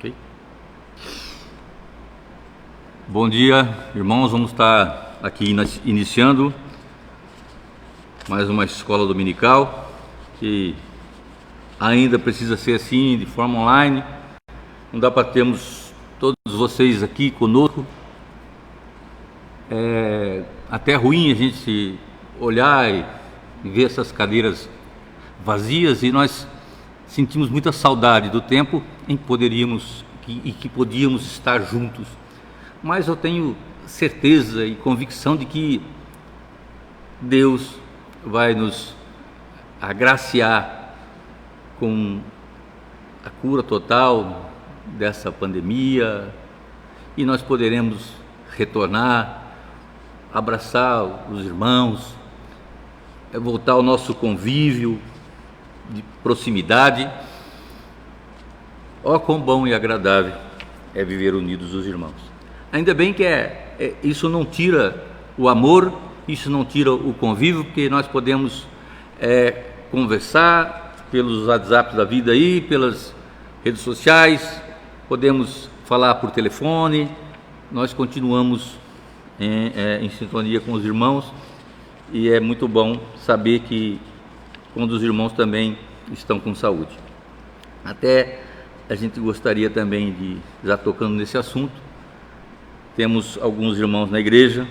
Ok. Bom dia, irmãos. Vamos estar aqui iniciando mais uma escola dominical que ainda precisa ser assim, de forma online. Não dá para termos todos vocês aqui conosco. É até ruim a gente olhar e ver essas cadeiras vazias, e nós sentimos muita saudade do tempo em que podíamos estar juntos. Mas eu tenho certeza e convicção de que Deus vai nos agraciar com a cura total dessa pandemia, e nós poderemos retornar, abraçar os irmãos, voltar ao nosso convívio de proximidade. Ó, quão bom e agradável é viver unidos os irmãos. Ainda bem que isso não tira o amor, isso não tira o convívio, porque nós podemos conversar pelos WhatsApp da vida aí, pelas redes sociais, podemos falar por telefone, nós continuamos em sintonia com os irmãos, e é muito bom saber que quando os irmãos também estão com saúde. Até a gente gostaria também de, já tocando nesse assunto, temos alguns irmãos na igreja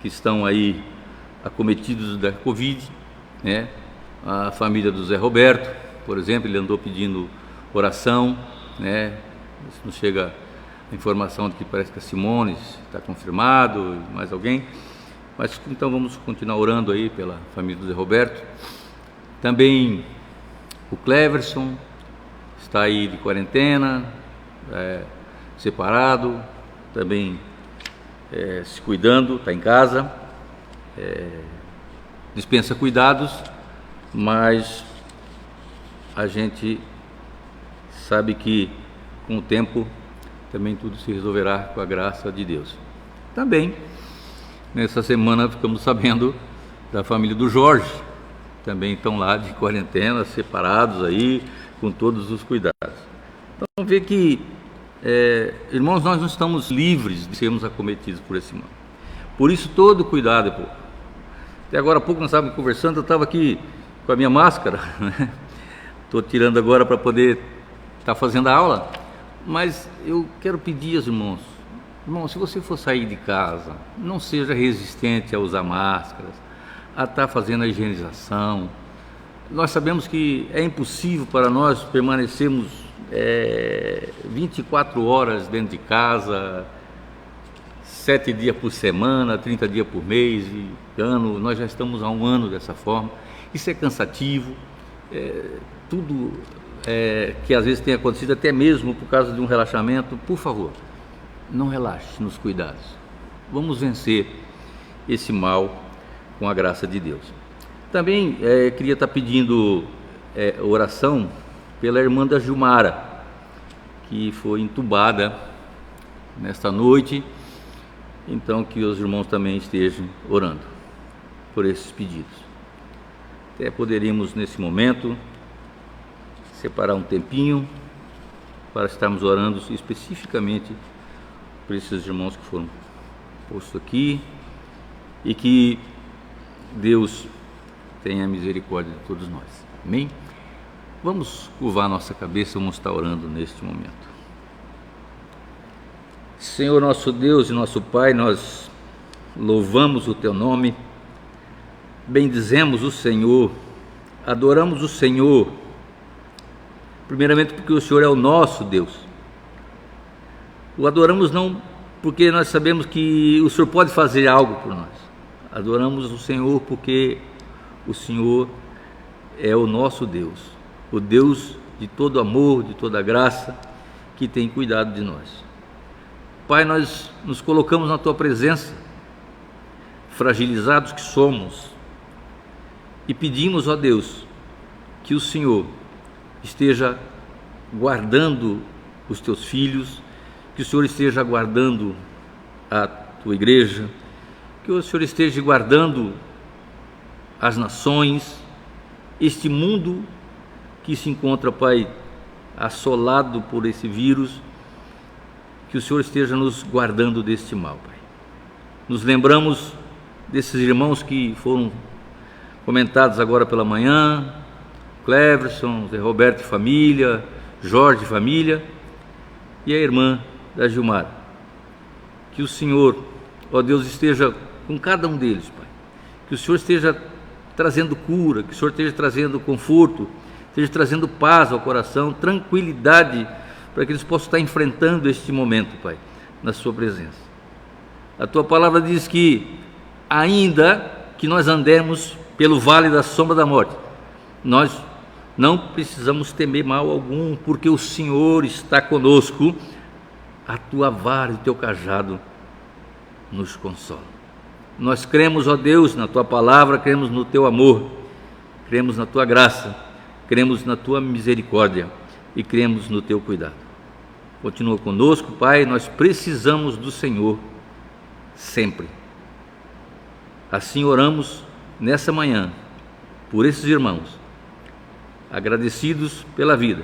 que estão aí acometidos da Covid, né? A família do Zé Roberto, por exemplo, ele andou pedindo oração, né? Nos chega a informação de que parece que a Simone está confirmado, mais alguém, mas então vamos continuar orando aí pela família do Zé Roberto. Também o Cleverson está aí de quarentena, separado, também se cuidando, está em casa, dispensa cuidados, mas a gente sabe que com o tempo também tudo se resolverá com a graça de Deus. Também nessa semana ficamos sabendo da família do Jorge, também estão lá de quarentena, separados aí, com todos os cuidados. Então vê que, irmãos, nós não estamos livres de sermos acometidos por esse mal. Por isso todo cuidado é pouco. Até agora há pouco nós estávamos conversando, eu estava aqui com a minha máscara, né? Estou tirando agora para poder estar fazendo a aula, mas eu quero pedir aos irmãos, se você for sair de casa, não seja resistente a usar máscaras, a estar fazendo a higienização. Nós sabemos que é impossível para nós permanecermos 24 horas dentro de casa, 7 dias por semana, 30 dias por mês e ano. Nós já estamos há um ano dessa forma. Isso é cansativo, tudo que às vezes tem acontecido, até mesmo por causa de um relaxamento. Por favor, não relaxe nos cuidados. Vamos vencer esse mal com a graça de Deus. Também queria estar pedindo oração pela irmã da Gilmara, que foi entubada nesta noite. Então que os irmãos também estejam orando por esses pedidos. Até poderíamos nesse momento separar um tempinho para estarmos orando especificamente por esses irmãos que foram postos aqui, e que Deus tenha misericórdia de todos nós. Amém? Vamos curvar nossa cabeça, vamos estar orando neste momento. Senhor nosso Deus e nosso Pai, nós louvamos o Teu nome, bendizemos o Senhor, adoramos o Senhor, primeiramente porque o Senhor é o nosso Deus. O adoramos não porque nós sabemos que o Senhor pode fazer algo por nós. Adoramos o Senhor porque o Senhor é o nosso Deus, o Deus de todo amor, de toda graça, que tem cuidado de nós. Pai, nós nos colocamos na Tua presença, fragilizados que somos, e pedimos, ó Deus, que o Senhor esteja guardando os Teus filhos, que o Senhor esteja guardando a Tua igreja, que o Senhor esteja guardando as nações, este mundo que se encontra, Pai, assolado por esse vírus, que o Senhor esteja nos guardando deste mal, Pai. Nos lembramos desses irmãos que foram comentados agora pela manhã, Cleverson, Zé Roberto e família, Jorge e família, e a irmã da Gilmar. Que o Senhor, ó Deus, esteja com cada um deles, Pai. Que o Senhor esteja trazendo cura, que o Senhor esteja trazendo conforto, esteja trazendo paz ao coração, tranquilidade, para que eles possam estar enfrentando este momento, Pai, na sua presença. A Tua palavra diz que, ainda que nós andemos pelo vale da sombra da morte, nós não precisamos temer mal algum, porque o Senhor está conosco, a Tua vara e o Teu cajado nos consolam. Nós cremos, ó Deus, na Tua palavra, cremos no Teu amor, cremos na Tua graça, cremos na Tua misericórdia e cremos no Teu cuidado. Continua conosco, Pai, nós precisamos do Senhor sempre. Assim oramos nessa manhã por esses irmãos, agradecidos pela vida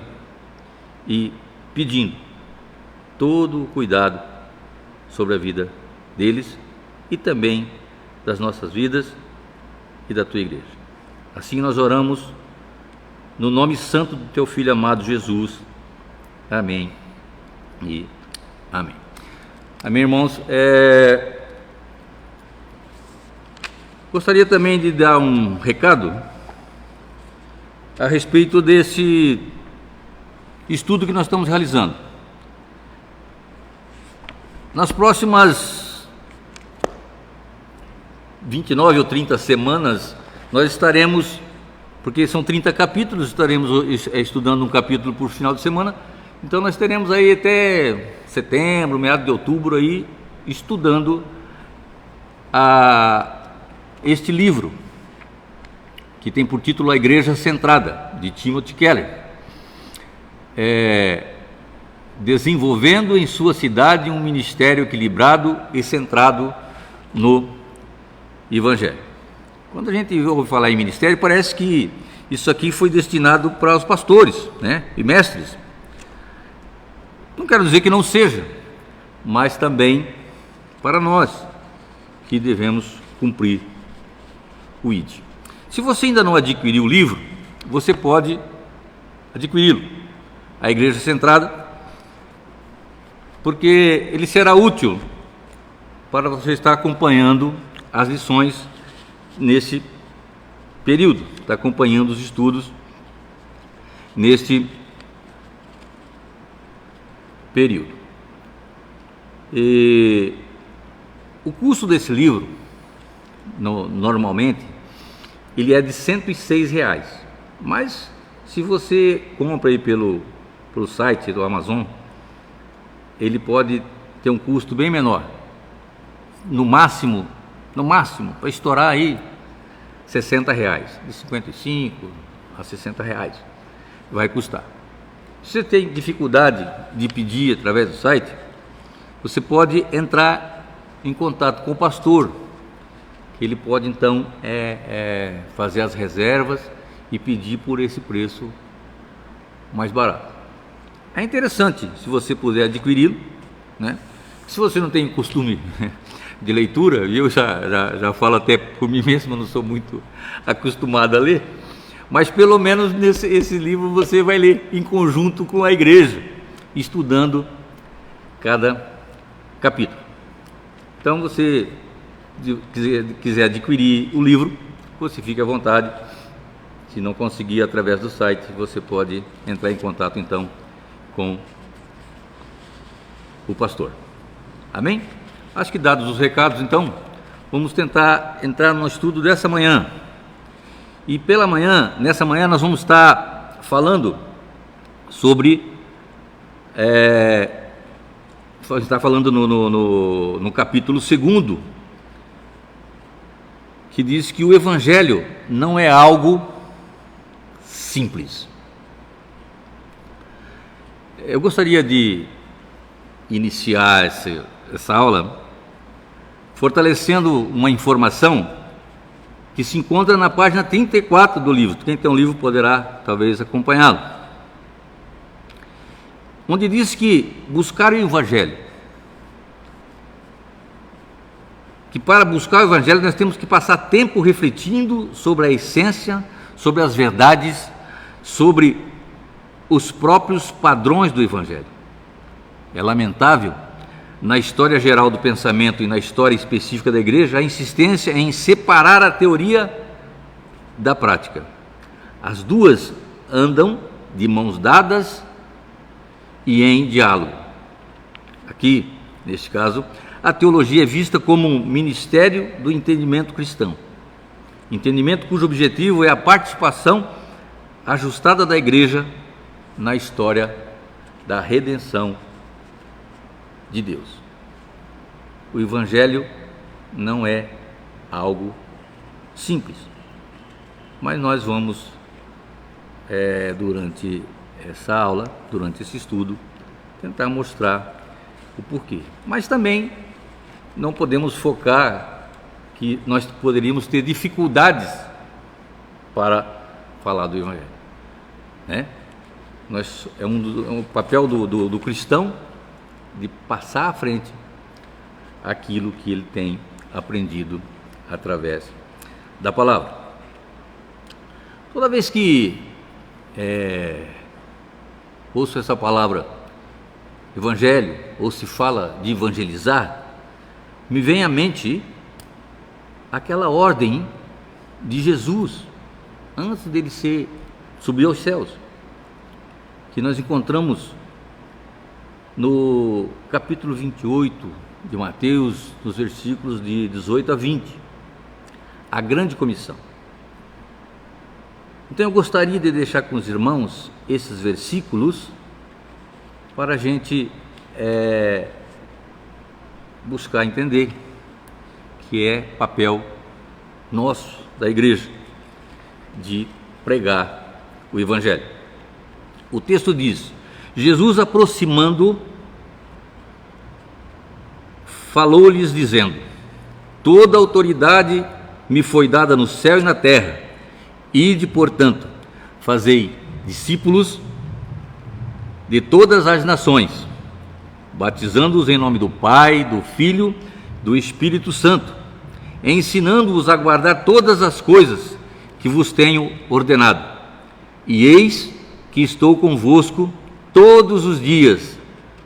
e pedindo todo o cuidado sobre a vida deles e também das nossas vidas e da Tua igreja. Assim nós oramos no nome santo do Teu Filho amado Jesus. Amém e amém. Amém, irmãos. Gostaria também de dar um recado a respeito desse estudo que nós estamos realizando. Nas próximas 29 ou 30 semanas, nós estaremos, porque são 30 capítulos, estaremos estudando um capítulo por final de semana, então nós teremos aí até setembro, meados de outubro, aí, estudando este livro, que tem por título A Igreja Centrada, de Timothy Keller. Desenvolvendo em sua cidade um ministério equilibrado e centrado no Evangelho. Quando a gente ouve falar em ministério, parece que isso aqui foi destinado para os pastores, né, e mestres. Não quero dizer que não seja, mas também para nós que devemos cumprir o ID. Se você ainda não adquiriu o livro, você pode adquiri-lo, A Igreja Centrada, porque ele será útil para você estar acompanhando as lições nesse período, está acompanhando os estudos neste período. E o custo desse livro, normalmente, ele é de R$106, mas se você compra aí pelo site do Amazon, ele pode ter um custo bem menor, no máximo, para estourar aí, R$60, de 55 a R$60 vai custar. Se você tem dificuldade de pedir através do site, você pode entrar em contato com o pastor, que ele pode então fazer as reservas e pedir por esse preço mais barato. É interessante se você puder adquiri-lo, né? Se você não tem costume de leitura, eu já falo até por mim mesmo, eu não sou muito acostumado a ler, mas pelo menos esse livro você vai ler em conjunto com a igreja, estudando cada capítulo. Então, você quiser adquirir o livro, você fica à vontade. Se não conseguir através do site, você pode entrar em contato então com o pastor. Amém? Acho que dados os recados, então, vamos tentar entrar no estudo dessa manhã. E nessa manhã nós vamos estar falando sobre, está falando no capítulo 2, que diz que o Evangelho não é algo simples. Eu gostaria de iniciar essa aula fortalecendo uma informação que se encontra na página 34 do livro. Quem tem um livro poderá talvez acompanhá-lo, onde diz que buscar o Evangelho que para buscar o Evangelho nós temos que passar tempo refletindo sobre a essência, sobre as verdades, sobre os próprios padrões do Evangelho. É lamentável, na história geral do pensamento e na história específica da igreja, a insistência em separar a teoria da prática. As duas andam de mãos dadas e em diálogo. Aqui, neste caso, a teologia é vista como um ministério do entendimento cristão. Entendimento cujo objetivo é a participação ajustada da igreja na história da redenção de Deus. O Evangelho não é algo simples, mas nós vamos, durante essa aula, durante esse estudo, tentar mostrar o porquê. Mas também não podemos focar que nós poderíamos ter dificuldades para falar do Evangelho, né? É um papel do cristão de passar à frente aquilo que ele tem aprendido através da palavra. Toda vez que ouço essa palavra evangelho, ou se fala de evangelizar, me vem à mente aquela ordem de Jesus antes dele subir aos céus, que nós encontramos no capítulo 28 de Mateus, nos versículos de 18 a 20, a grande comissão. Então eu gostaria de deixar com os irmãos esses versículos para a gente buscar entender que é papel nosso, da igreja, de pregar o Evangelho. O texto diz: Jesus, aproximando, falou-lhes dizendo: toda autoridade me foi dada no céu e na terra. Ide, portanto, fazei discípulos de todas as nações, batizando-os em nome do Pai, do Filho, do Espírito Santo, ensinando-os a guardar todas as coisas que vos tenho ordenado. E eis que estou convosco todos os dias,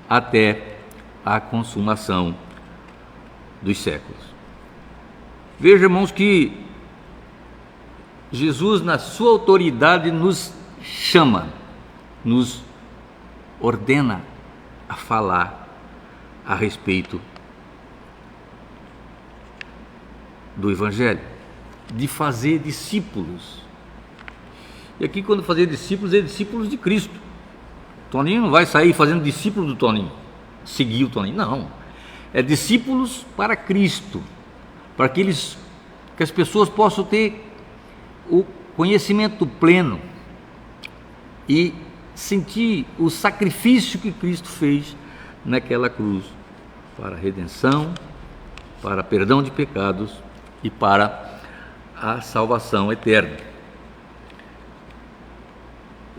até a consumação dos séculos. Veja, irmãos, que Jesus, na sua autoridade, nos chama, nos ordena a falar a respeito do Evangelho, de fazer discípulos. E aqui, quando fazer discípulos, é discípulos de Cristo. Toninho não vai sair fazendo discípulo do Toninho, seguir o Toninho, não. É discípulos para Cristo, para que as pessoas possam ter o conhecimento pleno e sentir o sacrifício que Cristo fez naquela cruz para a redenção, para perdão de pecados e para a salvação eterna.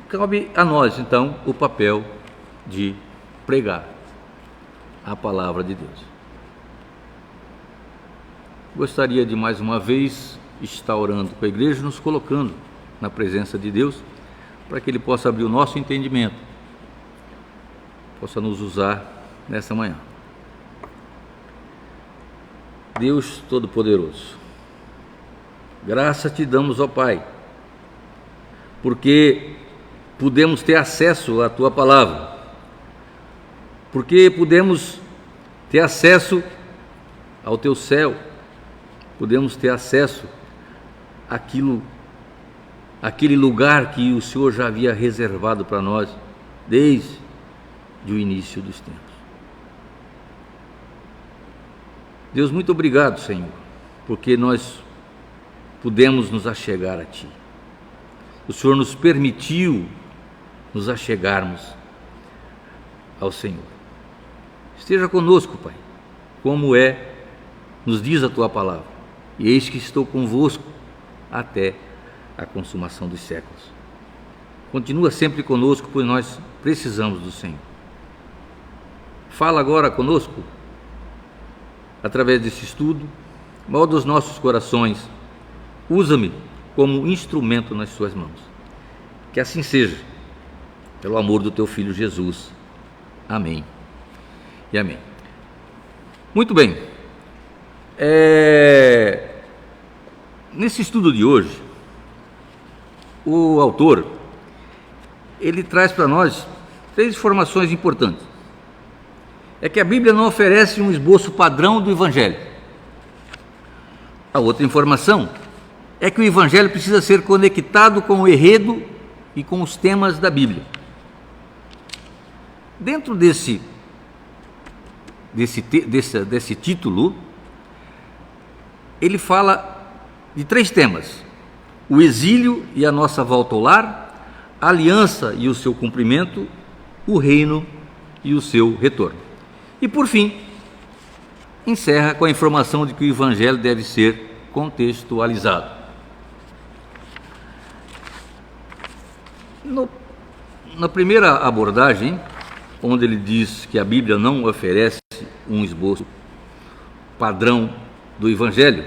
Cabe a nós, então, o papel de pregar a palavra de Deus. Gostaria de mais uma vez estar orando com a igreja, nos colocando na presença de Deus, para que Ele possa abrir o nosso entendimento, possa nos usar nessa manhã. Deus Todo-Poderoso, graça te damos, ó Pai, porque pudemos ter acesso à Tua palavra, porque pudemos ter acesso ao Teu céu, pudemos ter acesso àquele lugar que o Senhor já havia reservado para nós desde o início dos tempos. Deus, muito obrigado, Senhor, porque nós pudemos nos achegar a Ti. O Senhor nos permitiu nos achegarmos ao Senhor. Esteja conosco, Pai, como nos diz a Tua palavra. E eis que estou convosco até a consumação dos séculos. Continua sempre conosco, pois nós precisamos do Senhor. Fala agora conosco, através desse estudo, molda os nossos corações, usa-me como instrumento nas suas mãos. Que assim seja, pelo amor do teu Filho Jesus. Amém e amém. Muito bem, nesse estudo de hoje, o autor, ele traz para nós 3 informações importantes. É que a Bíblia não oferece um esboço padrão do Evangelho. A outra informação é que o Evangelho precisa ser conectado com o enredo e com os temas da Bíblia. Dentro desse título, ele fala de 3 temas: o exílio e a nossa volta ao lar, a aliança e o seu cumprimento, o reino e o seu retorno. E por fim, encerra com a informação de que o Evangelho deve ser contextualizado. Na primeira abordagem, onde ele diz que a Bíblia não oferece um esboço padrão do Evangelho,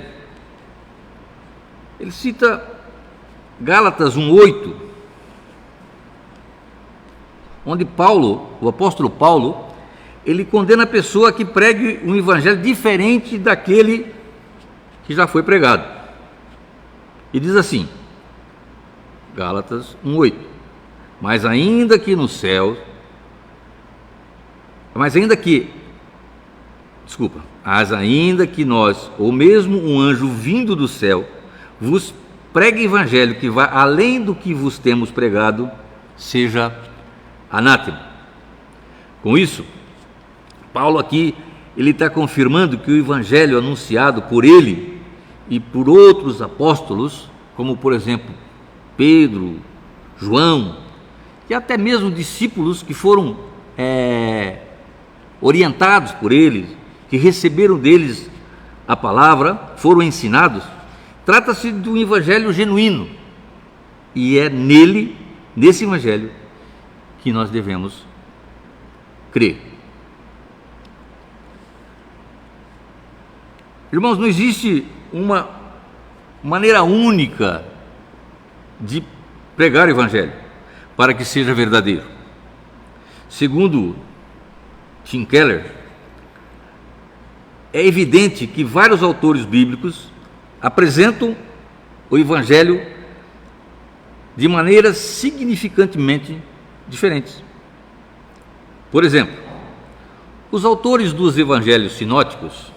ele cita Gálatas 1:8, onde o apóstolo Paulo, ele condena a pessoa que pregue um evangelho diferente daquele que já foi pregado. E diz assim, Gálatas 1:8, mas ainda que nós, ou mesmo um anjo vindo do céu, vos pregue evangelho que vá além do que vos temos pregado, seja anátema. Com isso, Paulo aqui, ele está confirmando que o evangelho anunciado por ele e por outros apóstolos, como por exemplo Pedro, João, e até mesmo discípulos que foram orientados por eles, que receberam deles a palavra, foram ensinados, trata-se de um evangelho genuíno, e é nesse evangelho, que nós devemos crer. Irmãos, não existe uma maneira única de pregar o evangelho para que seja verdadeiro. Segundo Tim Keller, é evidente que vários autores bíblicos apresentam o evangelho de maneiras significantemente diferentes. Por exemplo, os autores dos evangelhos sinóticos,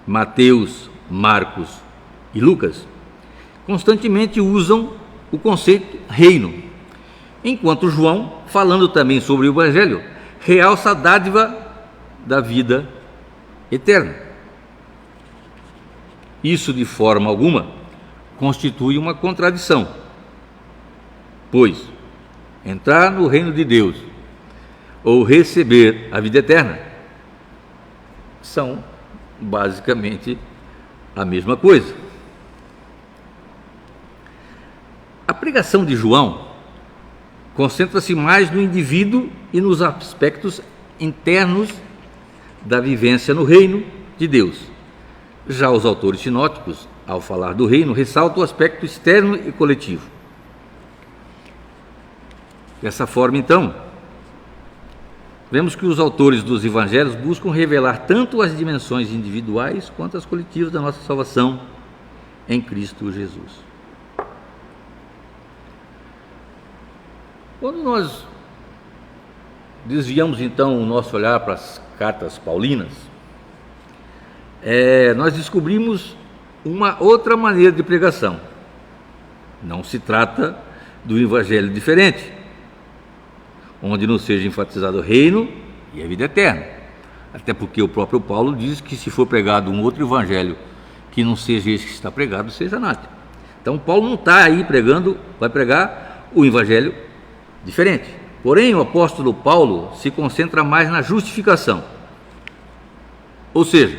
Mateus, Marcos e Lucas, constantemente usam o conceito reino, enquanto João, falando também sobre o evangelho, realça a dádiva da vida eterna. Isso, de forma alguma, constitui uma contradição, pois entrar no reino de Deus ou receber a vida eterna são basicamente a mesma coisa. A pregação de João concentra-se mais no indivíduo e nos aspectos internos da vivência no reino de Deus. Já os autores sinóticos, ao falar do reino, ressaltam o aspecto externo e coletivo. Dessa forma, então, vemos que os autores dos evangelhos buscam revelar tanto as dimensões individuais quanto as coletivas da nossa salvação em Cristo Jesus. Quando nós desviamos então o nosso olhar para as cartas paulinas, nós descobrimos uma outra maneira de pregação. Não se trata do evangelho diferente, onde não seja enfatizado o reino e a vida eterna. Até porque o próprio Paulo diz que se for pregado um outro evangelho que não seja esse que está pregado, seja anátema. Então Paulo não está aí vai pregar o evangelho diferente. Porém, o apóstolo Paulo se concentra mais na justificação. Ou seja,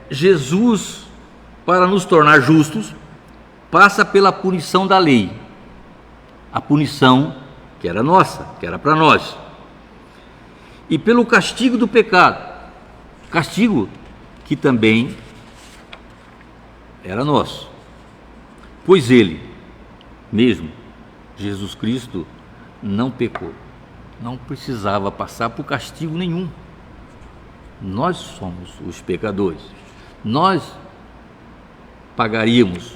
Jesus, para nos tornar justos, passa pela punição da lei. A punição que era nossa, que era para nós. e pelo castigo do pecado, castigo que também era nosso, pois ele mesmo, Jesus Cristo, não pecou, não precisava passar por castigo nenhum. Nós somos os pecadores, nós pagaríamos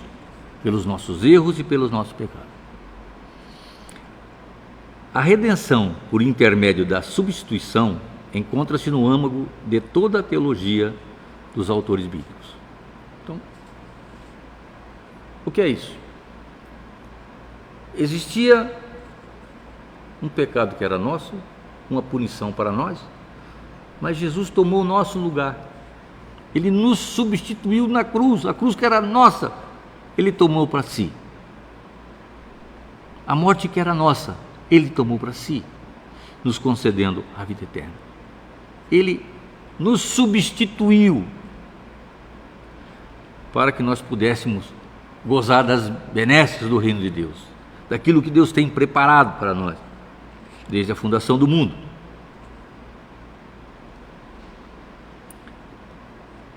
pelos nossos erros e pelos nossos pecados. A redenção por intermédio da substituição encontra-se no âmago de toda a teologia dos autores bíblicos. Então, o que é isso? Existia um pecado que era nosso, uma punição para nós, mas Jesus tomou o nosso lugar. Ele nos substituiu na cruz, a cruz que era nossa, ele tomou para si. A morte que era nossa, ele tomou para si, nos concedendo a vida eterna. Ele nos substituiu para que nós pudéssemos gozar das benesses do reino de Deus, daquilo que Deus tem preparado para nós, desde a fundação do mundo.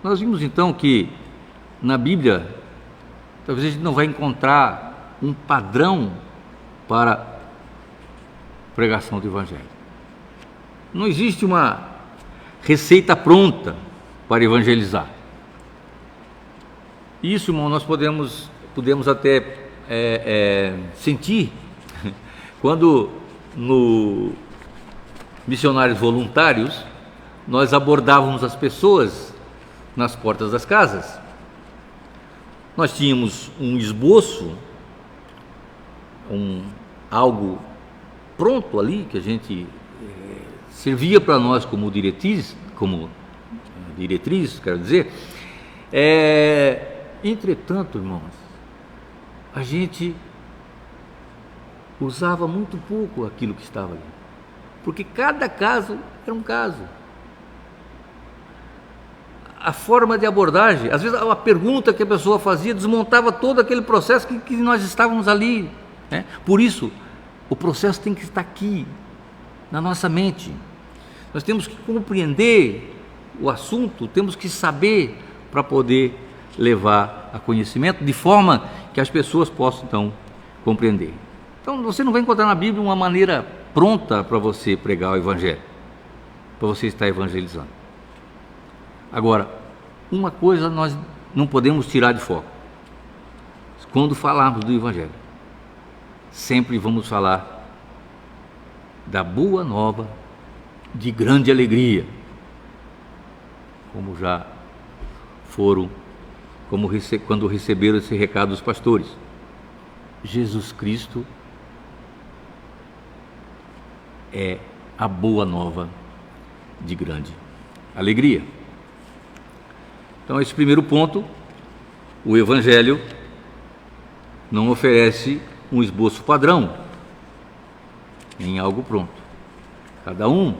Nós vimos então que na Bíblia, talvez a gente não vai encontrar um padrão para a pregação do Evangelho. Não existe uma receita pronta para evangelizar. Isso, irmão, nós podemos até sentir quando no Missionários Voluntários nós abordávamos as pessoas nas portas das casas. Nós tínhamos um esboço, algo pronto ali, que a gente servia para nós como diretriz, quero dizer. Entretanto, irmãos, a gente usava muito pouco aquilo que estava ali, porque cada caso era um caso. A forma de abordagem, às vezes a pergunta que a pessoa fazia desmontava todo aquele processo que nós estávamos ali, né? Por isso, o processo tem que estar aqui, na nossa mente. Nós temos que compreender o assunto, temos que saber para poder levar a conhecimento, de forma que as pessoas possam então compreender. Então você não vai encontrar na Bíblia uma maneira pronta para você pregar o Evangelho, para você estar evangelizando. Agora, uma coisa nós não podemos tirar de foco: quando falarmos do Evangelho, sempre vamos falar da boa nova de grande alegria, como já foram, quando receberam esse recado dos pastores. Jesus Cristo é a boa nova de grande alegria. Então, esse primeiro ponto, o Evangelho não oferece um esboço padrão em algo pronto. Cada um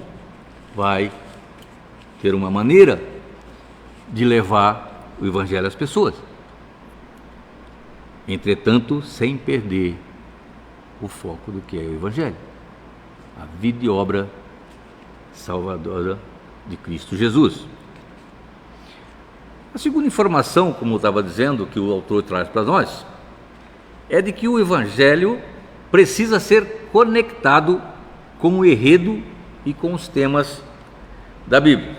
vai ter uma maneira de levar o Evangelho às pessoas, entretanto, sem perder o foco do que é o Evangelho, a vida e obra salvadora de Cristo Jesus. A segunda informação, como eu estava dizendo, que o autor traz para nós, é de que o Evangelho precisa ser conectado com o enredo e com os temas da Bíblia.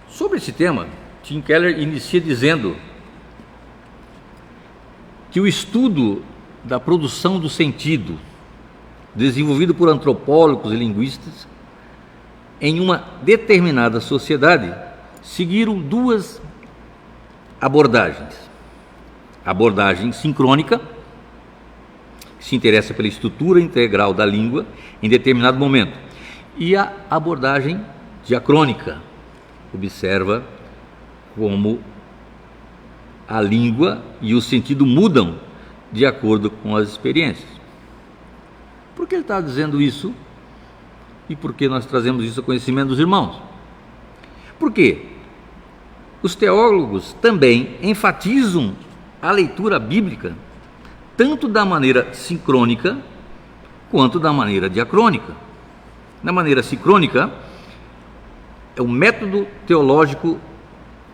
Sobre esse tema, Tim Keller inicia dizendo que o estudo da produção do sentido, desenvolvido por antropólogos e linguistas, em uma determinada sociedade, seguiram duas abordagens. A abordagem sincrônica, que se interessa pela estrutura integral da língua em determinado momento, e a abordagem diacrônica, observa como a língua e o sentido mudam de acordo com as experiências. Por que ele está dizendo isso? E por que nós trazemos isso ao conhecimento dos irmãos? Porque os teólogos também enfatizam a leitura bíblica tanto da maneira sincrônica quanto da maneira diacrônica. Na maneira sincrônica, é o método teológico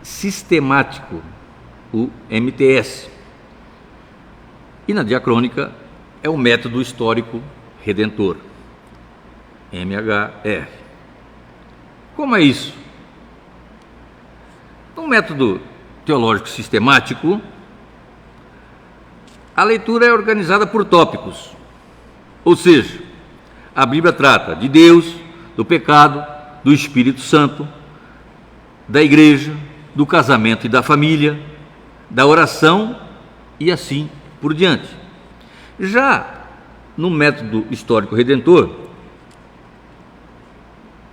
sistemático, o MTS. E na diacrônica, é o método histórico redentor, MHR. Como é isso? No método teológico sistemático, a leitura é organizada por tópicos, ou seja, a Bíblia trata de Deus, do pecado, do Espírito Santo, da igreja, do casamento e da família, da oração e assim por diante. Já no método histórico redentor,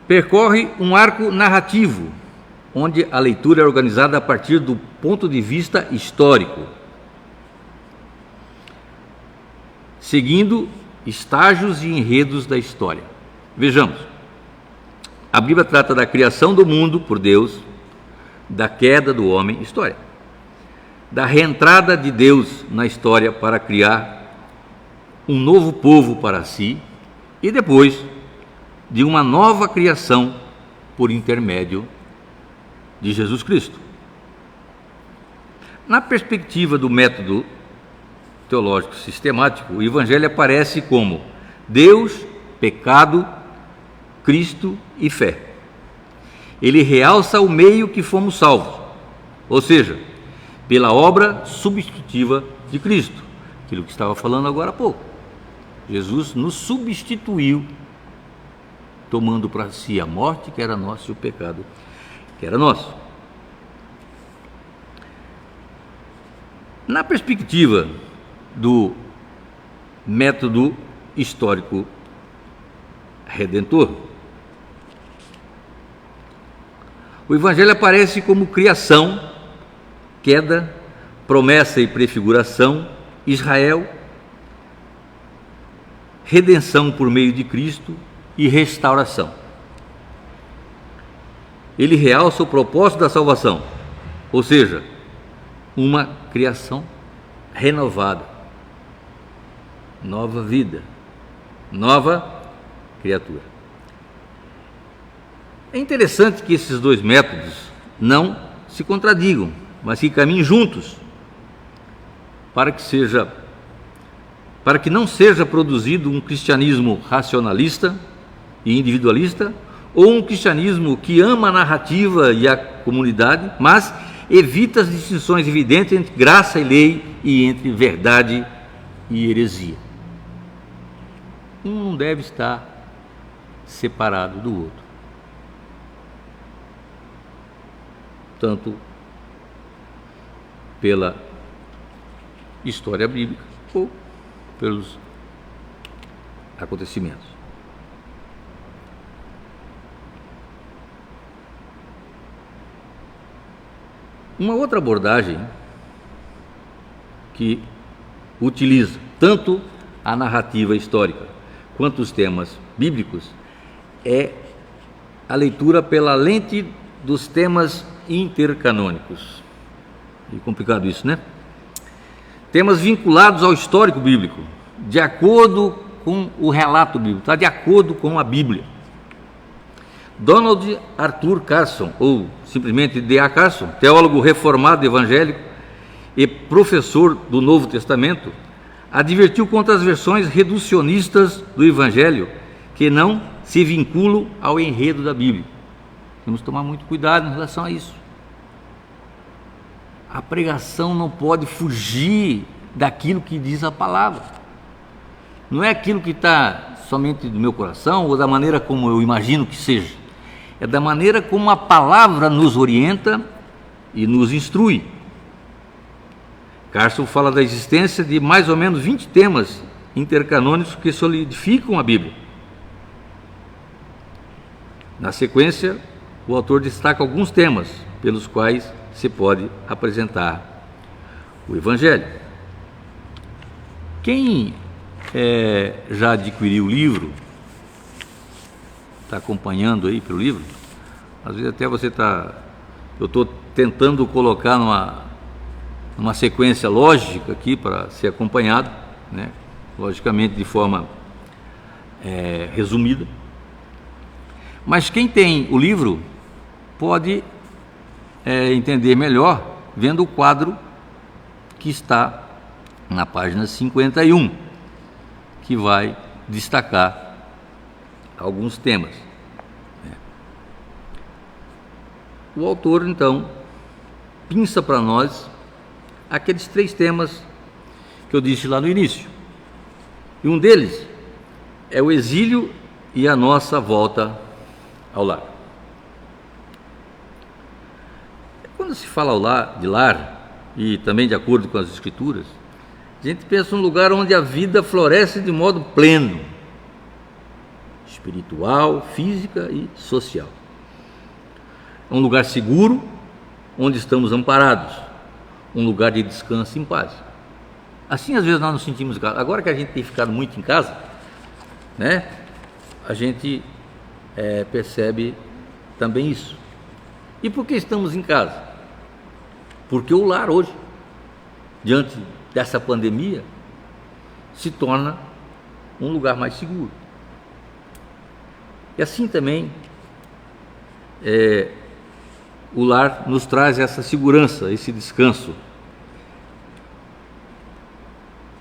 percorre um arco narrativo, onde a leitura é organizada a partir do ponto de vista histórico, seguindo estágios e enredos da história. Vejamos, a Bíblia trata da criação do mundo por Deus, da queda do homem, história, da reentrada de Deus na história para criar um novo povo para si e depois de uma nova criação por intermédio de Jesus Cristo. Na perspectiva do método teológico sistemático, o Evangelho aparece como Deus, pecado, Cristo e fé. Ele realça o meio que fomos salvos, ou seja, pela obra substitutiva de Cristo, aquilo que estava falando agora há pouco. Jesus nos substituiu, tomando para si a morte que era nossa e o pecado que era nosso. Na perspectiva do método histórico redentor, o Evangelho aparece como criação, queda, promessa e prefiguração, Israel, redenção por meio de Cristo e restauração. Ele realça o propósito da salvação, ou seja, uma criação renovada, nova vida, nova criatura. É interessante que esses dois métodos não se contradigam, mas que caminhem juntos, para que não seja produzido um cristianismo racionalista e individualista, ou um cristianismo que ama a narrativa e a comunidade, mas evita as distinções evidentes entre graça e lei e entre verdade e heresia. Um não deve estar separado do outro. Tanto pela história bíblica ou pelos acontecimentos. Uma outra abordagem que utiliza tanto a narrativa histórica quanto os temas bíblicos é a leitura pela lente dos temas intercanônicos. É complicado isso, né? Temas vinculados ao histórico bíblico, de acordo com o relato bíblico, está de acordo com a Bíblia. Donald Arthur Carson, ou simplesmente D.A. Carson, teólogo reformado evangélico e professor do Novo Testamento, advertiu contra as versões reducionistas do Evangelho que não se vinculam ao enredo da Bíblia. Temos que tomar muito cuidado em relação a isso. A pregação não pode fugir daquilo que diz a palavra. Não é aquilo que está somente do meu coração ou da maneira como eu imagino que seja. É da maneira como a palavra nos orienta e nos instrui. Carson fala da existência de mais ou menos 20 temas intercanônicos que solidificam a Bíblia. Na sequência, o autor destaca alguns temas pelos quais se pode apresentar o Evangelho. Quem já adquiriu o livro, está acompanhando aí pelo livro, às vezes até você está... Eu estou tentando colocar numa sequência lógica aqui para ser acompanhado, né? Logicamente de forma resumida. Mas quem tem o livro pode entender melhor vendo o quadro que está na página 51, que vai destacar alguns temas. O autor, então, pinça para nós aqueles 3 temas que eu disse lá no início. E um deles é o exílio e a nossa volta ao lar. Quando se fala de lar, e também de acordo com as Escrituras, a gente pensa num lugar onde a vida floresce de modo pleno, espiritual, física e social. É um lugar seguro, onde estamos amparados, um lugar de descanso em paz. Assim, às vezes, nós nos sentimos em casa. Agora que a gente tem ficado muito em casa, né, a gente percebe também isso. E por que estamos em casa? Porque o lar hoje, diante dessa pandemia, se torna um lugar mais seguro. E assim também o lar nos traz essa segurança, esse descanso.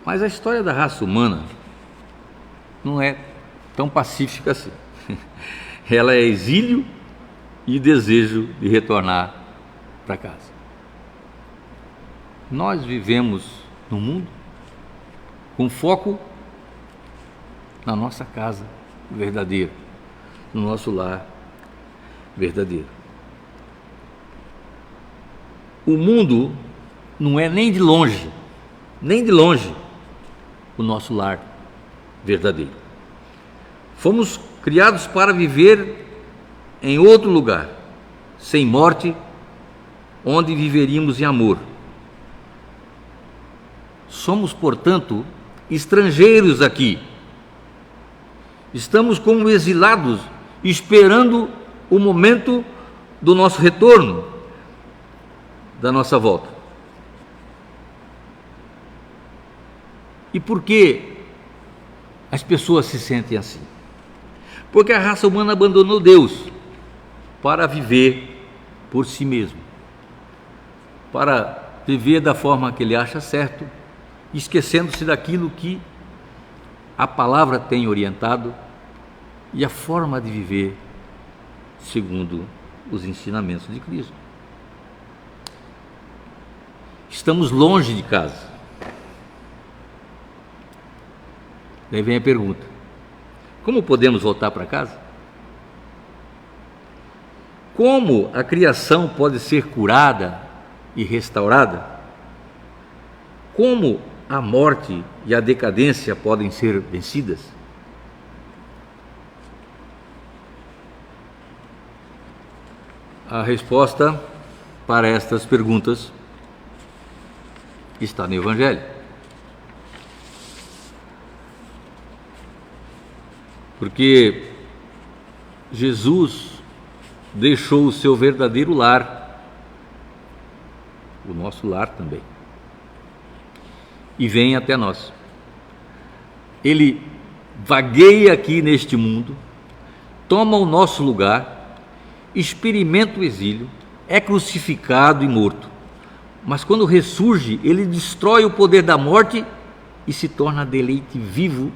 Mas a história da raça humana não é tão pacífica assim. Ela é exílio e desejo de retornar para casa. Nós vivemos no mundo com foco na nossa casa verdadeira, no nosso lar verdadeiro. O mundo não é nem de longe o nosso lar verdadeiro. Fomos criados para viver em outro lugar, sem morte, onde viveríamos em amor. Somos, portanto, estrangeiros aqui. Estamos como exilados, esperando o momento do nosso retorno, da nossa volta. E por que as pessoas se sentem assim? Porque a raça humana abandonou Deus para viver por si mesmo, para viver da forma que ele acha certo, esquecendo-se daquilo que a palavra tem orientado e a forma de viver segundo os ensinamentos de Cristo. Estamos longe de casa. Daí vem a pergunta: como podemos voltar para casa? Como a criação pode ser curada e restaurada? Como a morte e a decadência podem ser vencidas? A resposta para estas perguntas está no Evangelho. Porque Jesus deixou o seu verdadeiro lar, o nosso lar também, e vem até nós. Ele vagueia aqui neste mundo, toma o nosso lugar, experimenta o exílio, é crucificado e morto. Mas quando ressurge, ele destrói o poder da morte e se torna deleite vivo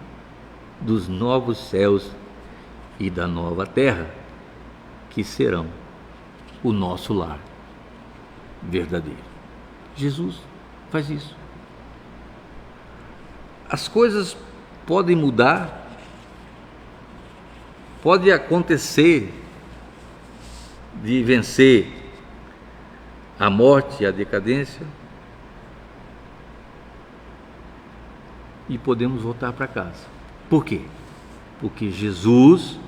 dos novos céus e da nova terra, que serão o nosso lar verdadeiro. Jesus faz isso. As coisas podem mudar, pode acontecer de vencer a morte e a decadência, e podemos voltar para casa. Por quê? Porque Jesus,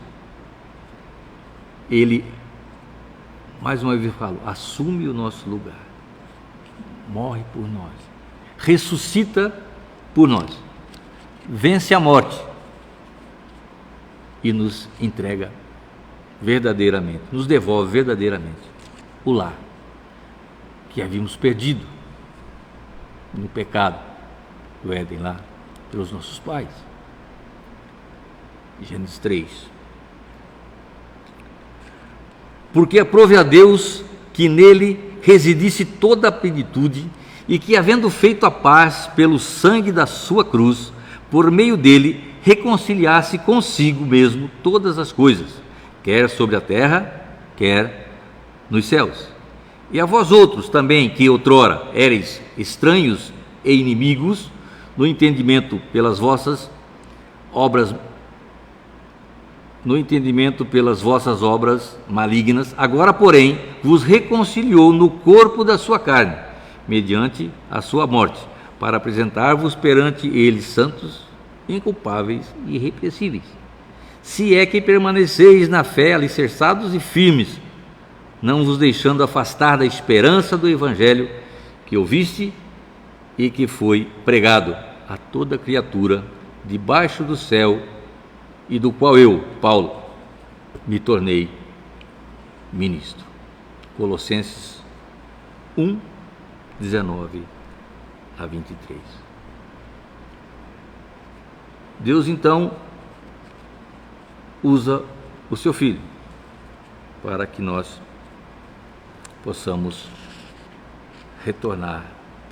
ele, mais uma vez eu falo, assume o nosso lugar, morre por nós, ressuscita por nós, vence a morte e nos entrega verdadeiramente, nos devolve verdadeiramente o lar que havíamos perdido no pecado do Éden lá pelos nossos pais. Gênesis 3. Porque aprove a Deus que nele residisse toda a plenitude, e que, havendo feito a paz pelo sangue da sua cruz, por meio dele reconciliasse consigo mesmo todas as coisas, quer sobre a terra, quer nos céus. E a vós outros também, que outrora éreis estranhos e inimigos no entendimento pelas vossas obras malignas, agora, porém, vos reconciliou no corpo da sua carne, mediante a sua morte, para apresentar-vos perante ele santos, inculpáveis e irrepreensíveis. Se é que permaneceis na fé, alicerçados e firmes, não vos deixando afastar da esperança do evangelho que ouviste e que foi pregado a toda criatura debaixo do céu, e do qual eu, Paulo, me tornei ministro. Colossenses 1, 19 a 23. Deus então usa o seu Filho para que nós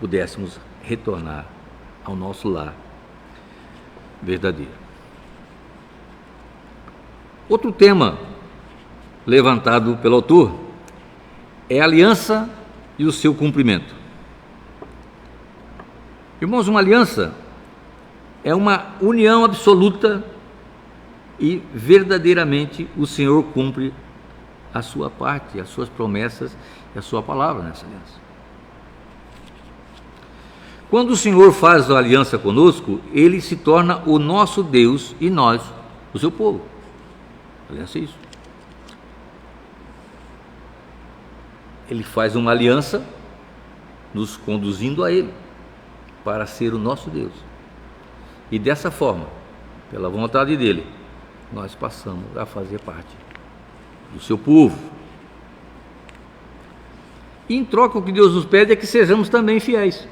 pudéssemos retornar ao nosso lar verdadeiro. Outro tema levantado pelo autor é a aliança e o seu cumprimento. Irmãos, uma aliança é uma união absoluta e verdadeiramente o Senhor cumpre a sua parte, as suas promessas e a sua palavra nessa aliança. Quando o Senhor faz a aliança conosco, Ele se torna o nosso Deus e nós o seu povo. Aliança é isso. Ele faz uma aliança nos conduzindo a Ele para ser o nosso Deus. E dessa forma, pela vontade dEle, nós passamos a fazer parte do seu povo. E em troca, o que Deus nos pede é que sejamos também fiéis.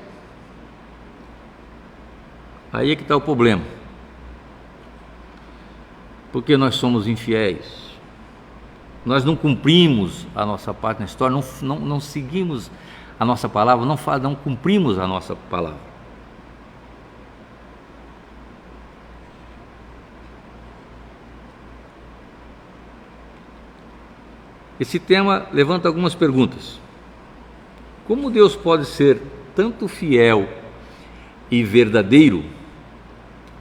Aí é que está o problema. Porque nós somos infiéis. Nós não cumprimos a nossa parte na história, não seguimos a nossa palavra, não cumprimos a nossa palavra. Esse tema levanta algumas perguntas. Como Deus pode ser tanto fiel e verdadeiro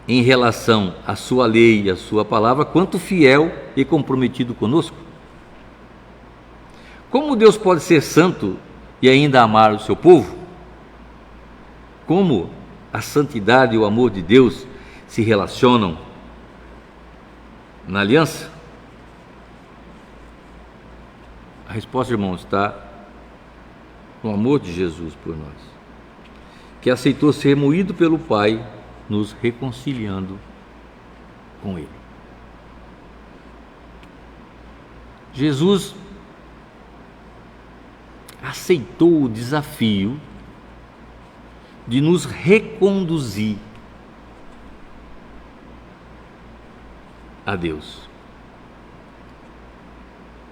em relação à sua lei e à sua palavra, quanto fiel e comprometido conosco? Como Deus pode ser santo e ainda amar o seu povo? Como a santidade e o amor de Deus se relacionam na aliança? A resposta, irmãos, está no amor de Jesus por nós, que aceitou ser moído pelo Pai, nos reconciliando com Ele. Jesus aceitou o desafio de nos reconduzir a Deus.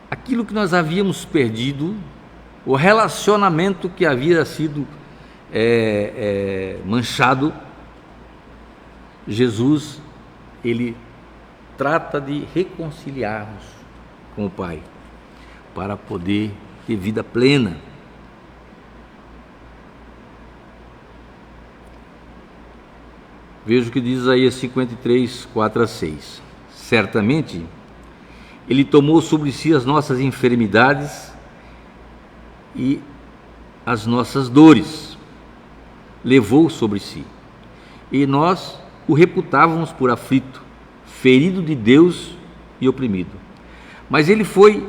Aquilo que nós havíamos perdido, o relacionamento que havia sido manchado, Jesus, Ele trata de reconciliar-nos com o Pai, para poder ter vida plena. Veja o que diz Isaías 53, 4 a 6. Certamente, Ele tomou sobre si as nossas enfermidades e as nossas dores, levou sobre si, e nós o reputávamos por aflito, ferido de Deus e oprimido. Mas Ele foi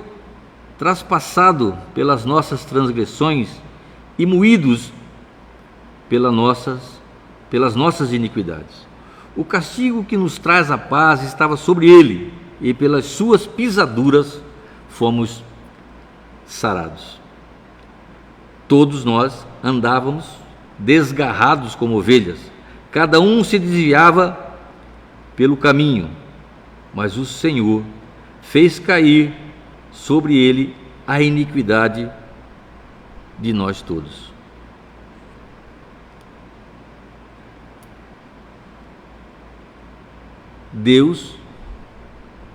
traspassado pelas nossas transgressões e moídos pelas nossas iniquidades. O castigo que nos traz a paz estava sobre Ele, e pelas suas pisaduras fomos sarados. Todos nós andávamos desgarrados como ovelhas, cada um se desviava pelo caminho, mas o Senhor fez cair sobre ele a iniquidade de nós todos. Deus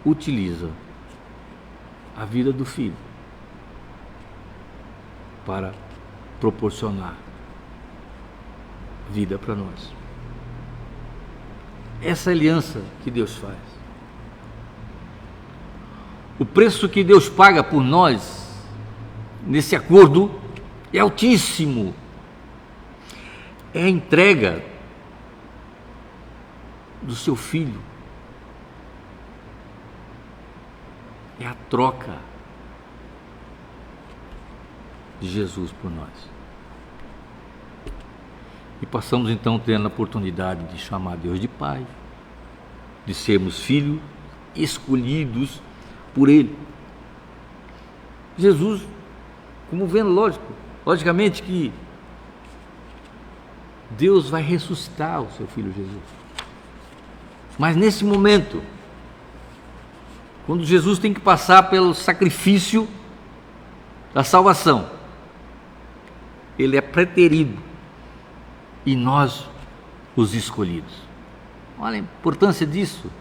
utiliza a vida do filho para proporcionar vida para nós. Essa aliança que Deus faz, o preço que Deus paga por nós nesse acordo é altíssimo. É a entrega do seu filho, é a troca de Jesus por nós. E passamos então tendo a oportunidade de chamar Deus de Pai, de sermos filhos escolhidos por Ele. Jesus, como vendo, logicamente que Deus vai ressuscitar o seu filho Jesus. Mas nesse momento, quando Jesus tem que passar pelo sacrifício da salvação, Ele é preterido e nós os escolhidos. Olha a importância disso.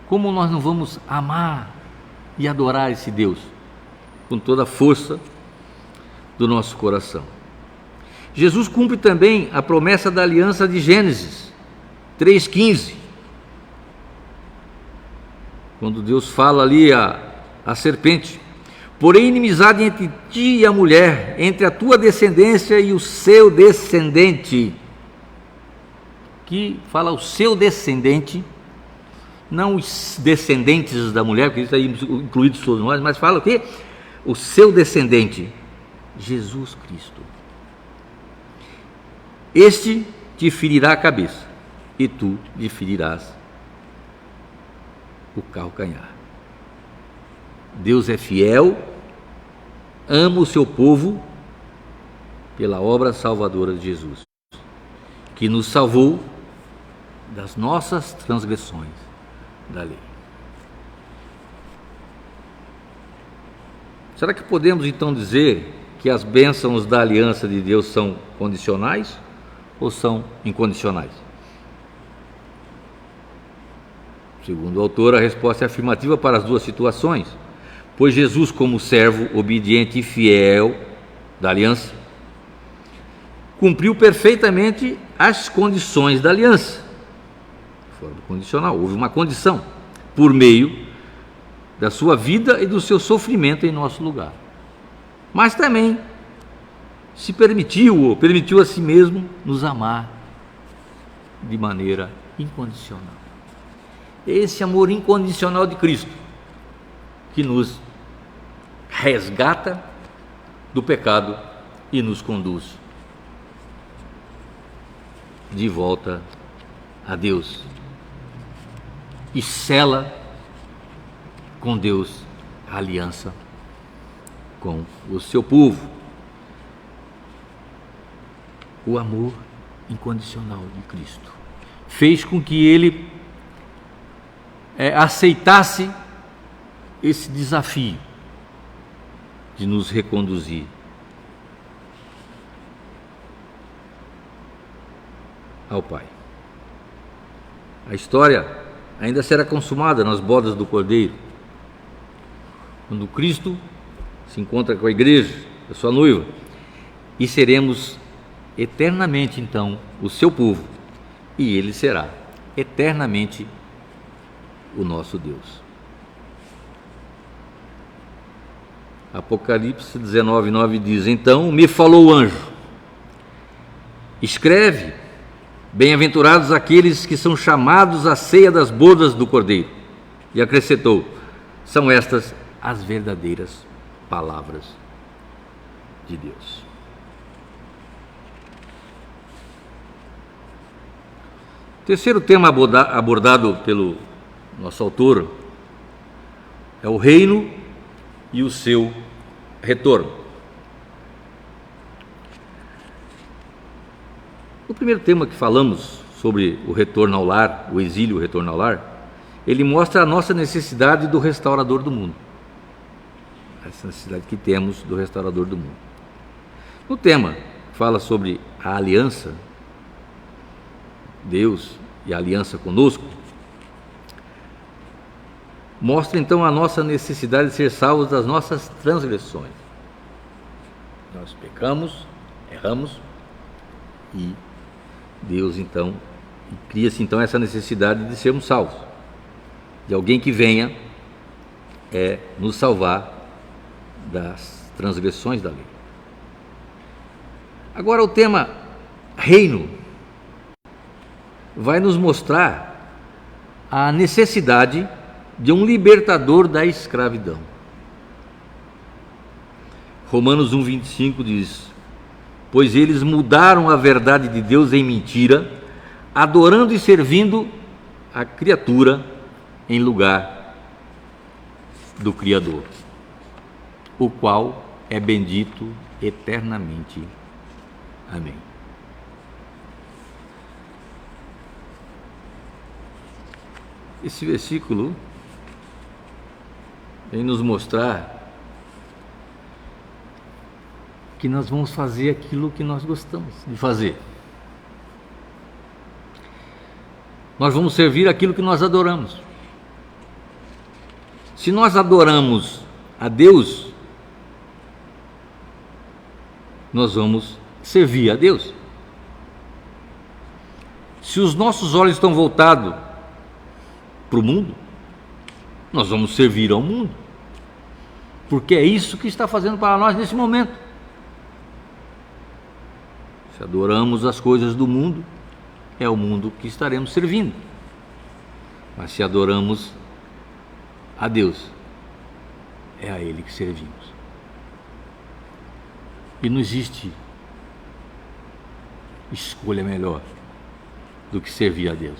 Como nós não vamos amar e adorar esse Deus com toda a força do nosso coração. Jesus cumpre também a promessa da aliança de Gênesis 3,15, quando Deus fala ali a serpente: porém inimizade entre ti e a mulher, entre a tua descendência e o seu descendente. Que fala o seu descendente, não os descendentes da mulher, porque isso aí incluído todos nós, mas fala o quê? O seu descendente, Jesus Cristo. Este te ferirá a cabeça, e tu lhe ferirás o calcanhar. Deus é fiel, ama o seu povo pela obra salvadora de Jesus, que nos salvou das nossas transgressões da lei. Será que podemos então dizer que as bênçãos da aliança de Deus são condicionais ou são incondicionais? Segundo o autor, a resposta é afirmativa para as duas situações, pois Jesus, como servo obediente e fiel da aliança, cumpriu perfeitamente as condições da aliança. De forma condicional, houve uma condição, por meio da sua vida e do seu sofrimento em nosso lugar. Mas também se permitiu a si mesmo nos amar de maneira incondicional. Esse amor incondicional de Cristo que nos resgata do pecado e nos conduz de volta a Deus e sela com Deus a aliança com o seu povo. O amor incondicional de Cristo fez com que Ele aceitasse esse desafio de nos reconduzir ao Pai. A história ainda será consumada nas bodas do Cordeiro, quando Cristo se encontra com a igreja, a sua noiva, e seremos eternamente então o seu povo, e Ele será eternamente o nosso Deus. Apocalipse 19:9 diz: então me falou o anjo, escreve, bem-aventurados aqueles que são chamados à ceia das bodas do Cordeiro. E acrescentou: são estas as verdadeiras palavras de Deus. O terceiro tema abordado pelo nosso autor é o reino e o seu retorno. O primeiro tema que falamos sobre o retorno ao lar, o exílio, o retorno ao lar, ele mostra a nossa necessidade do restaurador do mundo. Essa necessidade que temos do restaurador do mundo. No tema, fala sobre a aliança, Deus e a aliança conosco, mostra então a nossa necessidade de ser salvos das nossas transgressões. Nós pecamos, erramos, e Deus então, cria-se então essa necessidade de sermos salvos, de alguém que venha nos salvar das transgressões da lei. Agora o tema reino vai nos mostrar a necessidade de um libertador da escravidão. Romanos 1,25 diz: pois eles mudaram a verdade de Deus em mentira, adorando e servindo a criatura em lugar do Criador, o qual é bendito eternamente. Amém. Esse versículo vem nos mostrar que nós vamos fazer aquilo que nós gostamos de fazer. Nós vamos servir aquilo que nós adoramos. Se nós adoramos a Deus, nós vamos servir a Deus. Se os nossos olhos estão voltados para o mundo, nós vamos servir ao mundo, porque é isso que está fazendo para nós nesse momento. Se adoramos as coisas do mundo, é o mundo que estaremos servindo. Mas se adoramos a Deus, é a Ele que servimos. E não existe escolha melhor do que servir a Deus.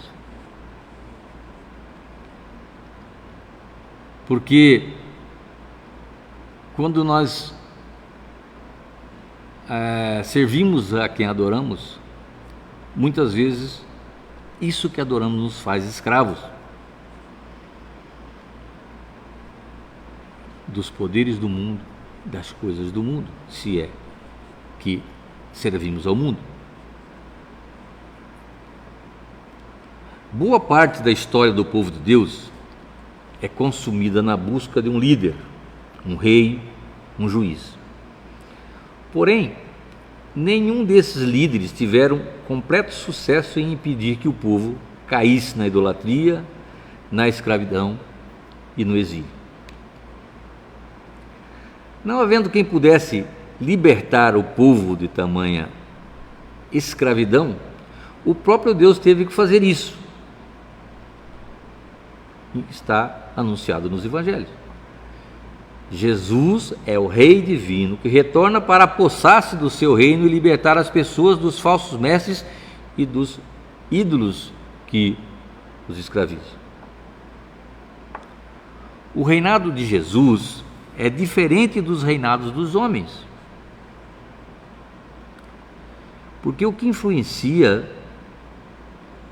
Porque quando nós servimos a quem adoramos, muitas vezes isso que adoramos nos faz escravos dos poderes do mundo, das coisas do mundo, se é que servimos ao mundo. Boa parte da história do povo de Deus é consumida na busca de um líder, um rei, um juiz. Porém, nenhum desses líderes tiveram completo sucesso em impedir que o povo caísse na idolatria, na escravidão e no exílio. Não havendo quem pudesse libertar o povo de tamanha escravidão, o próprio Deus teve que fazer isso. E está anunciado nos evangelhos. Jesus é o Rei divino que retorna para apossar-se do seu reino e libertar as pessoas dos falsos mestres e dos ídolos que os escravizam. O reinado de Jesus é diferente dos reinados dos homens, porque o que influencia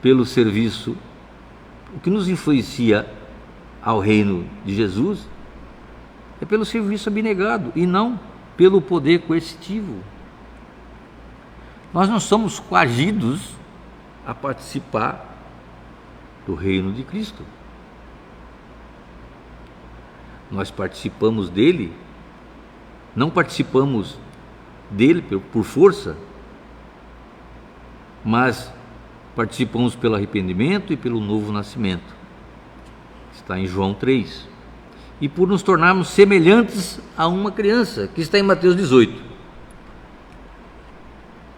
pelo serviço, o que nos influencia ao reino de Jesus é pelo serviço abnegado e não pelo poder coercitivo. Nós não somos coagidos a participar do reino de Cristo. Nós participamos dele, não participamos dele por força, mas participamos pelo arrependimento e pelo novo nascimento. Está em João 3. E por nos tornarmos semelhantes a uma criança, que está em Mateus 18.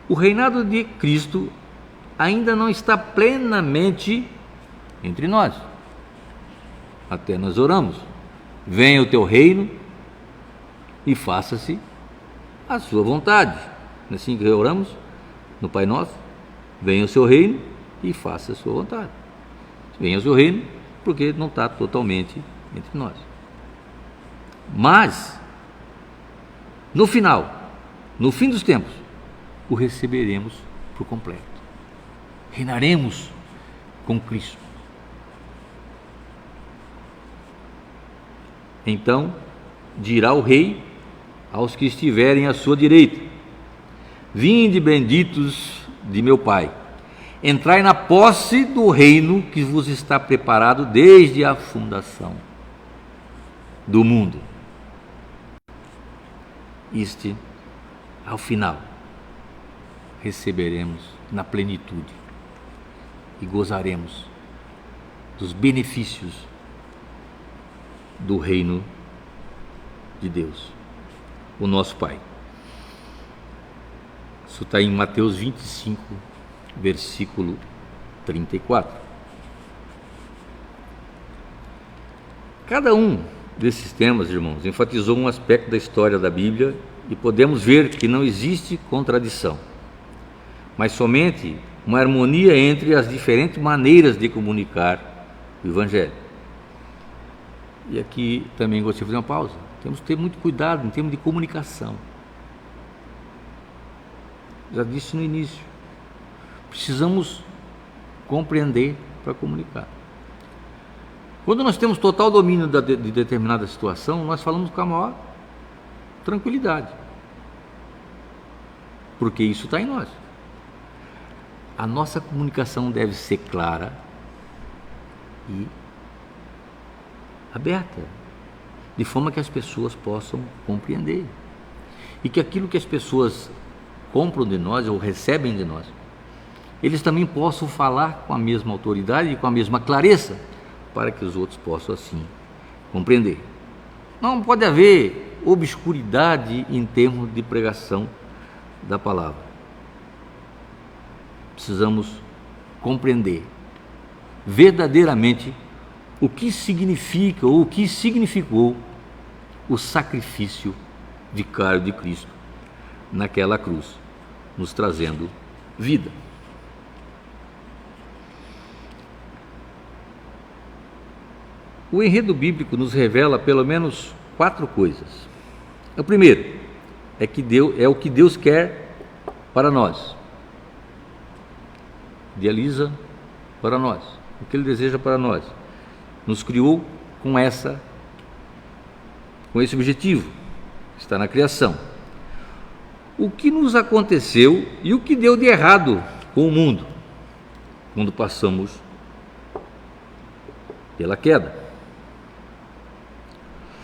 O reinado de Cristo ainda não está plenamente entre nós. Até nós oramos: venha o teu reino e faça-se a sua vontade. Não é assim que oramos no Pai Nosso? Venha o seu reino e faça a sua vontade. Venha o seu reino, porque não está totalmente entre nós. Mas, no final, no fim dos tempos, o receberemos por completo. Reinaremos com Cristo. Então dirá o rei aos que estiverem à sua direita: vinde, benditos de meu Pai, entrai na posse do reino que vos está preparado desde a fundação do mundo. Este, ao final, receberemos na plenitude e gozaremos dos benefícios do reino de Deus, o nosso Pai. Isso está em Mateus 25, versículo 34. Cada um desses temas, irmãos, enfatizou um aspecto da história da Bíblia e podemos ver que não existe contradição, mas somente uma harmonia entre as diferentes maneiras de comunicar o Evangelho. E aqui também gostaria de fazer uma pausa. Temos que ter muito cuidado em termos de comunicação. Já disse no início, precisamos compreender para comunicar. Quando nós temos total domínio de determinada situação, nós falamos com a maior tranquilidade, porque isso está em nós. A nossa comunicação deve ser clara e aberta, de forma que as pessoas possam compreender, e que aquilo que as pessoas compram de nós ou recebem de nós, eles também possam falar com a mesma autoridade e com a mesma clareza, para que os outros possam assim compreender. Não pode haver obscuridade em termos de pregação da palavra. Precisamos compreender verdadeiramente o que significa ou o que significou o sacrifício vicário de Cristo naquela cruz, nos trazendo vida. O enredo bíblico nos revela pelo menos 4 coisas. O primeiro é que Deus é o que Deus quer para nós, idealiza para nós, o que Ele deseja para nós. Nos criou com esse objetivo, está na criação. O que nos aconteceu e o que deu de errado com o mundo quando passamos pela queda.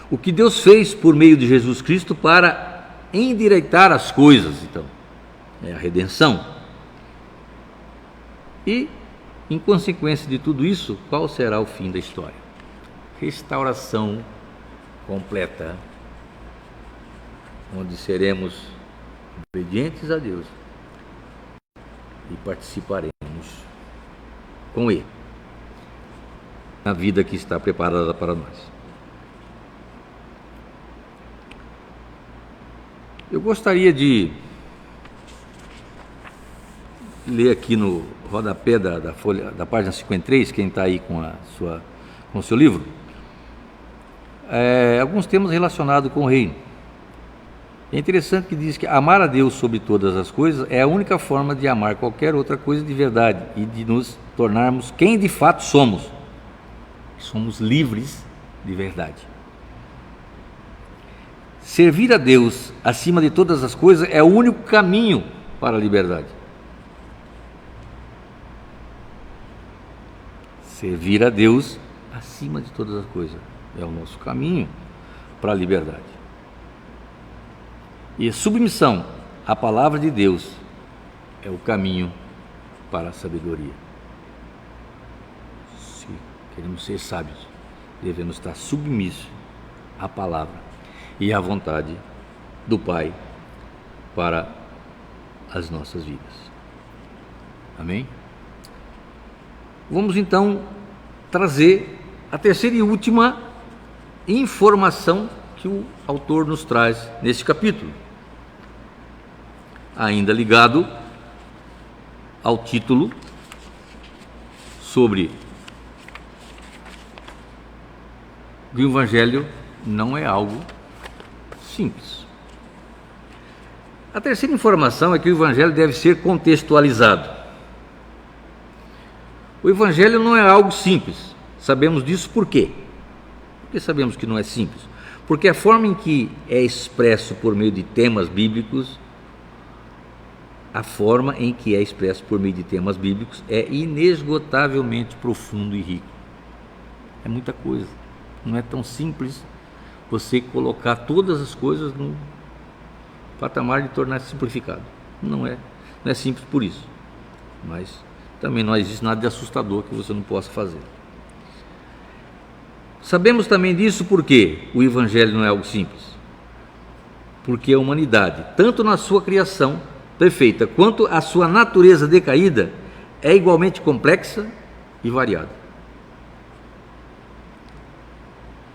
O que Deus fez por meio de Jesus Cristo para endireitar as coisas, então, é a redenção. E, em consequência de tudo isso, qual será o fim da história? Restauração completa, onde seremos obedientes a Deus e participaremos com Ele na vida que está preparada para nós. Eu gostaria de ler aqui no rodapé da folha, da página 53, quem está aí com o seu livro, alguns temas relacionados com o reino. É interessante que diz que amar a Deus sobre todas as coisas é a única forma de amar qualquer outra coisa de verdade e de nos tornarmos quem de fato somos. Somos livres de verdade. Servir a Deus acima de todas as coisas é o único caminho para a liberdade. Servir a Deus acima de todas as coisas é o nosso caminho para a liberdade. E a submissão à palavra de Deus é o caminho para a sabedoria. Se queremos ser sábios, devemos estar submissos à palavra e à vontade do Pai para as nossas vidas. Amém? Vamos então trazer a terceira e última informação que o autor nos traz neste capítulo, ainda ligado ao título sobre que o Evangelho não é algo simples. A terceira informação é que o Evangelho deve ser contextualizado. O Evangelho não é algo simples. Sabemos disso por quê? Porque que sabemos que não é simples? Porque a forma em que é expresso por meio de temas bíblicos, é inesgotavelmente profundo e rico. É muita coisa. Não é tão simples você colocar todas as coisas no patamar de tornar simplificado. Não é simples por isso. Mas também não existe nada de assustador que você não possa fazer. Sabemos também disso porque o Evangelho não é algo simples. Porque a humanidade, tanto na sua criação perfeita quanto a sua natureza decaída, é igualmente complexa e variada.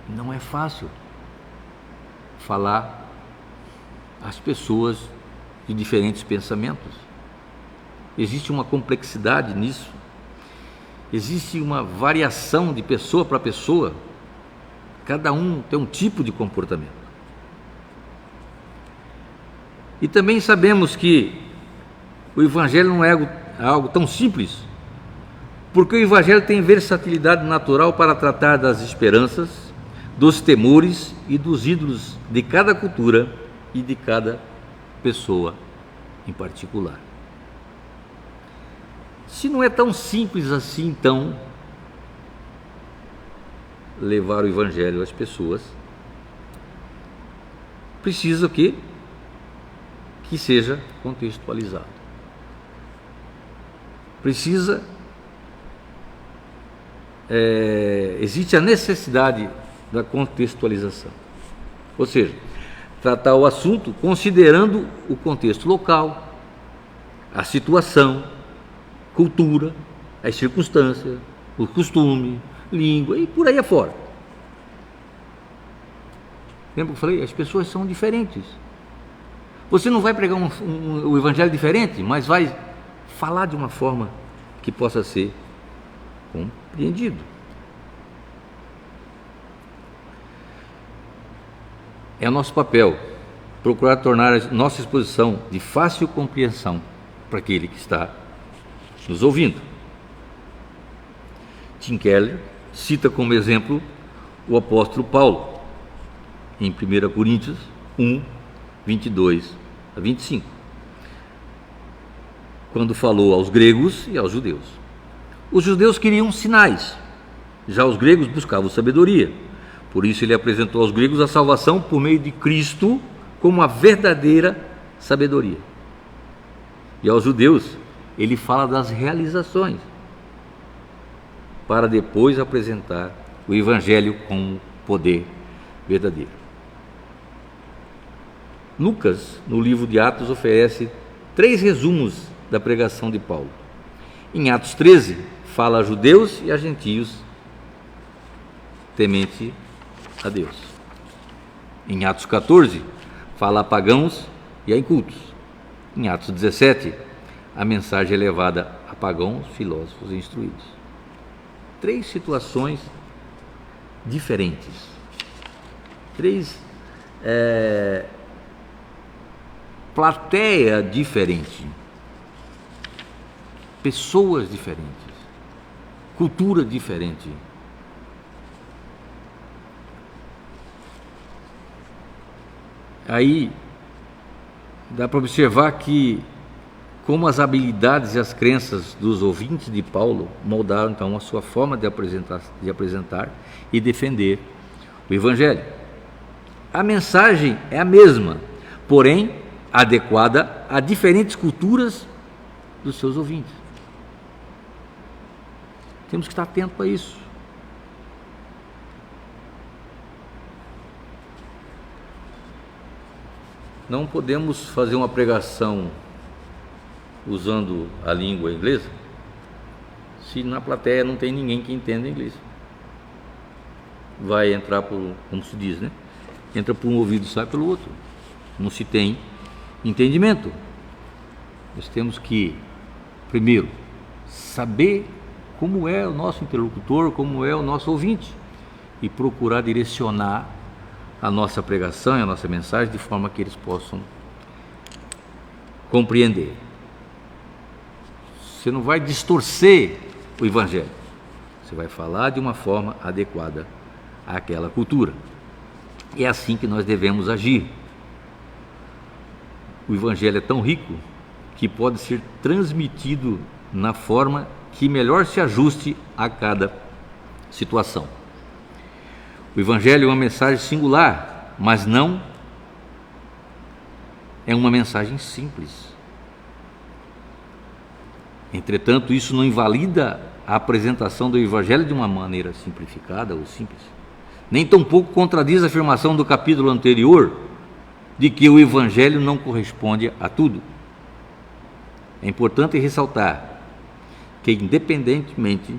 Não é fácil falar às pessoas de diferentes pensamentos. Existe uma complexidade nisso. Existe uma variação de pessoa para pessoa. Cada um tem um tipo de comportamento. E também sabemos que o Evangelho não é algo tão simples, porque o Evangelho tem versatilidade natural para tratar das esperanças, dos temores e dos ídolos de cada cultura e de cada pessoa em particular. Se não é tão simples assim, então, levar o Evangelho às pessoas, precisa que seja contextualizado. Existe a necessidade da contextualização, ou seja, tratar o assunto considerando o contexto local, a situação, cultura, as circunstâncias, o costume, língua e por aí afora. Lembra que eu falei? As pessoas são diferentes. Você não vai pregar o Evangelho diferente, mas vai falar de uma forma que possa ser compreendido. É nosso papel procurar tornar a nossa exposição de fácil compreensão para aquele que está nos ouvindo. Tim Keller cita como exemplo o apóstolo Paulo, em 1 Coríntios 1, 22 a 25, quando falou aos gregos e aos judeus. Os judeus queriam sinais, já os gregos buscavam sabedoria. Por isso ele apresentou aos gregos a salvação por meio de Cristo como a verdadeira sabedoria. E aos judeus ele fala das realizações, para depois apresentar o Evangelho com poder verdadeiro. Lucas, no livro de Atos, oferece 3 resumos da pregação de Paulo. Em Atos 13, fala a judeus e a gentios temente a Deus. Em Atos 14, fala a pagãos e a incultos. Em Atos 17, a mensagem é levada a pagãos, filósofos e instruídos. 3 situações diferentes. 3 plateia diferente, pessoas diferentes, cultura diferente. Aí dá para observar que como as habilidades e as crenças dos ouvintes de Paulo moldaram então a sua forma de apresentar e defender o Evangelho. A mensagem é a mesma, porém adequada a diferentes culturas dos seus ouvintes. Temos que estar atentos a isso. Não podemos fazer uma pregação usando a língua inglesa se na plateia não tem ninguém que entenda inglês. Vai entrar por, como se diz, né? Entra por um ouvido e sai pelo outro. Não se tem entendimento. Nós temos que, primeiro, saber como é o nosso interlocutor, como é o nosso ouvinte, e procurar direcionar a nossa pregação e a nossa mensagem de forma que eles possam compreender. Você não vai distorcer o Evangelho, você vai falar de uma forma adequada àquela cultura. É assim que nós devemos agir. O Evangelho é tão rico que pode ser transmitido na forma que melhor se ajuste a cada situação. O Evangelho é uma mensagem singular, mas não é uma mensagem simples. Entretanto, isso não invalida a apresentação do Evangelho de uma maneira simplificada ou simples. Nem tampouco contradiz a afirmação do capítulo anterior de que o Evangelho não corresponde a tudo. É importante ressaltar que, independentemente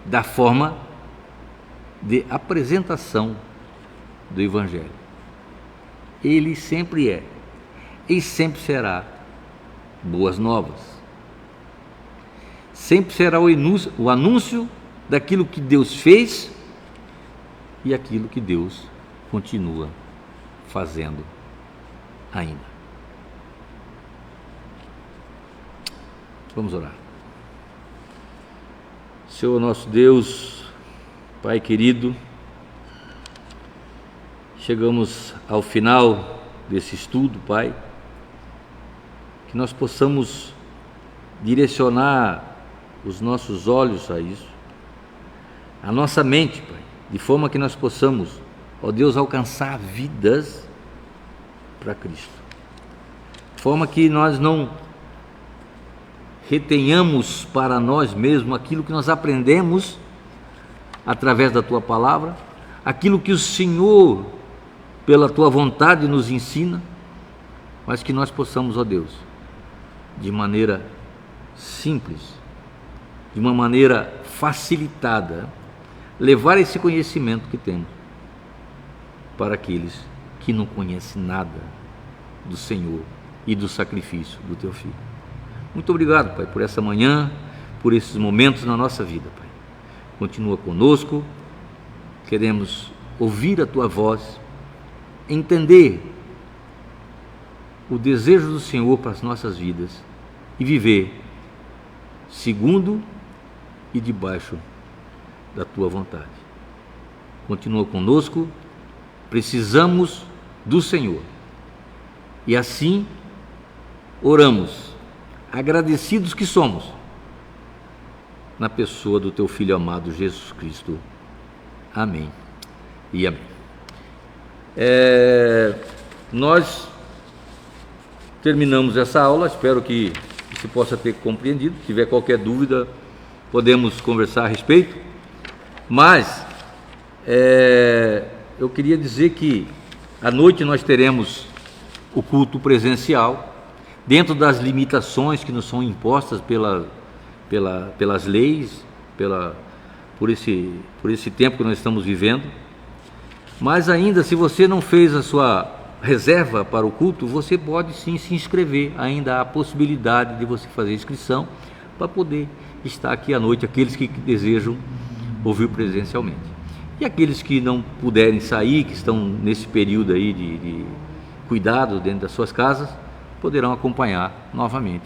da forma de apresentação do Evangelho, ele sempre é e sempre será boas novas. Sempre será o anúncio daquilo que Deus fez e aquilo que Deus continua fazendo ainda. Vamos orar. Senhor nosso Deus, Pai querido, chegamos ao final desse estudo, Pai, que nós possamos direcionar os nossos olhos a isso, a nossa mente, Pai, de forma que nós possamos, ó Deus, alcançar vidas para Cristo, de forma que nós não retenhamos para nós mesmos aquilo que nós aprendemos através da Tua Palavra, aquilo que o Senhor, pela Tua vontade, nos ensina, mas que nós possamos, ó Deus, de maneira simples, de uma maneira facilitada, levar esse conhecimento que temos para aqueles que não conhecem nada do Senhor e do sacrifício do Teu Filho. Muito obrigado, Pai, por essa manhã, por esses momentos na nossa vida, Pai. Continua conosco, queremos ouvir a Tua voz, entender o desejo do Senhor para as nossas vidas e viver segundo e debaixo da Tua vontade. Continua conosco, precisamos do Senhor. E assim oramos, agradecidos que somos, na pessoa do Teu Filho amado Jesus Cristo. Amém e amém. Nós terminamos essa aula, espero que se possa ter compreendido. Se tiver qualquer dúvida, podemos conversar a respeito, mas eu queria dizer que à noite nós teremos o culto presencial, dentro das limitações que nos são impostas pelas leis, por esse tempo que nós estamos vivendo. Mas ainda, se você não fez a sua reserva para o culto, você pode sim se inscrever. Ainda há a possibilidade de você fazer inscrição para poder estar aqui à noite, aqueles que desejam ouvir presencialmente. E aqueles que não puderem sair, que estão nesse período aí de cuidado dentro das suas casas, poderão acompanhar novamente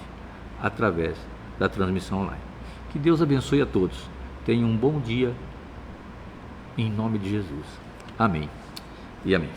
através da transmissão online. Que Deus abençoe a todos. Tenham um bom dia, em nome de Jesus. Amém e amém.